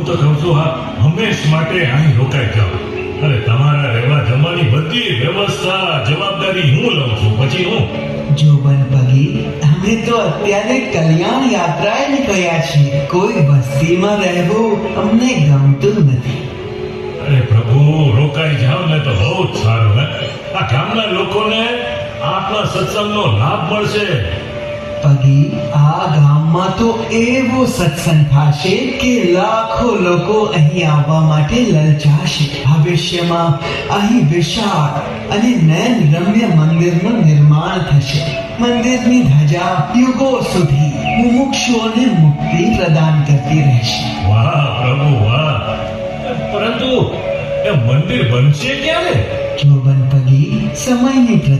તો કહું છું આ હંમેશ માટે અહીં રોકાઈ જાઓ. અરે તમારા રહેવા જમવાની બધી વ્યવસ્થા જવાબદારી હું લઉં છું. પછી હું જોબન પગી, અમે તો અત્યારે કલ્યાણ યાત્રાએ નીકળ્યા છીએ. કોઈ વસ્તીમાં રહેવું અમને ગમતું નથી. અરે પ્રભુ, રોકાઈ જાઓ ને તો બહુ જ સારું. આ ગામના લોકોને આપના સત્સંગનો લાભ મળશે. પગી, આ ગામમાં તો એવો સત્સંગ થશે કે લાખો લોકો અહીં આવવા માટે લલચાશે. ભવિષ્યમાં અહીં વિશાળ અને નયન રમ્ય મંદિરનું નિર્માણ થશે. મંદિરની ધજા યુગો સુધી મુમુક્ષુઓને મુક્તિ પ્રદાન કરતી રહેશે. વાહ પ્રભુ વાહ. પરંતુ એ મંદિર બનશે ક્યારે? જોબન પગી, સમયની પ્રતિ